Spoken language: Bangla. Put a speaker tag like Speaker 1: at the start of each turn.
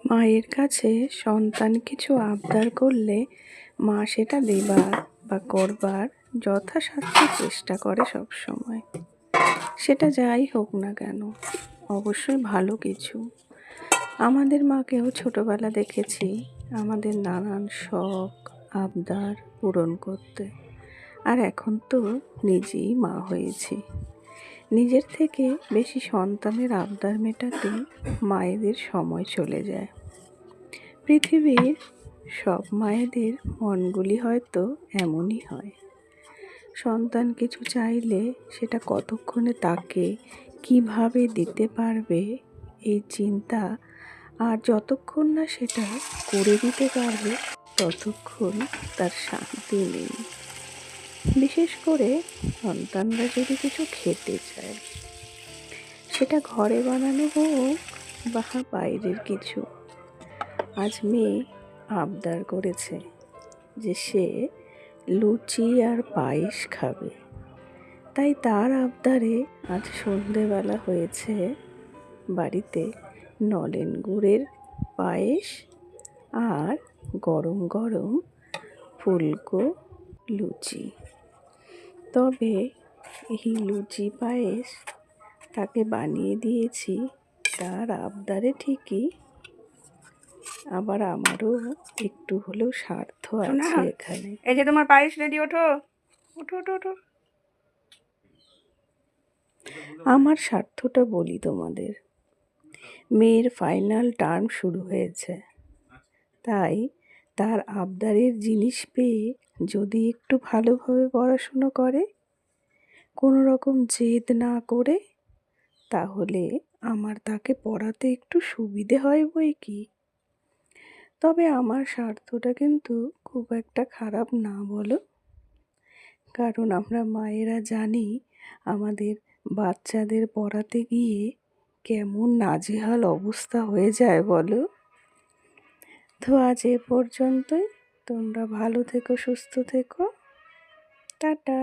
Speaker 1: মায়ের কাছে সন্তান কিছু আবদার করলে মা সেটা দেবার বা করবার যথাসাধ্য চেষ্টা করে সব সময়। সেটা যাই হোক না কেন, অবশ্যই ভালো কিছু। আমাদের মাকেও ছোটবেলা দেখেছি আমাদের নানান শখ আবদার পূরণ করতে। আর এখন তো নিজেই মা হয়েছি, নিজের থেকে বেশি সন্তানের আবদার মেটাতে মায়েদের সময় চলে যায়। পৃথিবীর সব মায়েদের মনগুলি হয়তো এমনই হয়। সন্তান কিছু চাইলে সেটা কতক্ষণে তাকে কিভাবে দিতে পারবে এই চিন্তা, আর যতক্ষণ না সেটা করে দিতে পারবে ততক্ষণ তার শান্তি নেই। বিশেষ করে সন্তানরা যদি কিছু খেতে চায়, সেটা ঘরে বানানো হোক বা বাইরের কিছু। আজ মেয়ে আবদার করেছে যে সে লুচি আর পায়েস খাবে, তাই তার আবদারে আজ সন্ধেবেলা হয়েছে বাড়িতে নলেন গুড়ের পায়েস আর গরম গরম ফুলকো লুচি। তবে এই লুচি পায়েস তাকে বানিয়ে দিয়েছি তার আবদারে ঠিকই, আবার আমারও একটু হলেও স্বার্থ আছে এখানে।
Speaker 2: এই যে তোমার পায়েস রেডি, ওঠো ওঠো ওঠো ওঠো।
Speaker 1: আমার স্বার্থটা বলি তোমাদের। মেয়ের ফাইনাল টার্ম শুরু হয়েছে, তাই তার আবদারের জিনিস পেয়ে যদি একটু ভালোভাবে পড়াশুনো করে, কোনো রকম জেদ না করে, তাহলে আমার তাকে পড়াতে একটু সুবিধে হয় বই কি। তবে আমার স্বার্থটা কিন্তু খুব একটা খারাপ না বলো, কারণ আমরা মায়েরা জানি আমাদের বাচ্চাদের পড়াতে গিয়ে কেমন নাজেহাল অবস্থা হয়ে যায় বলো। তো আজ এ পর্যন্তই। তোমরা ভালো থেকো, সুস্থ থেকো, টাটা।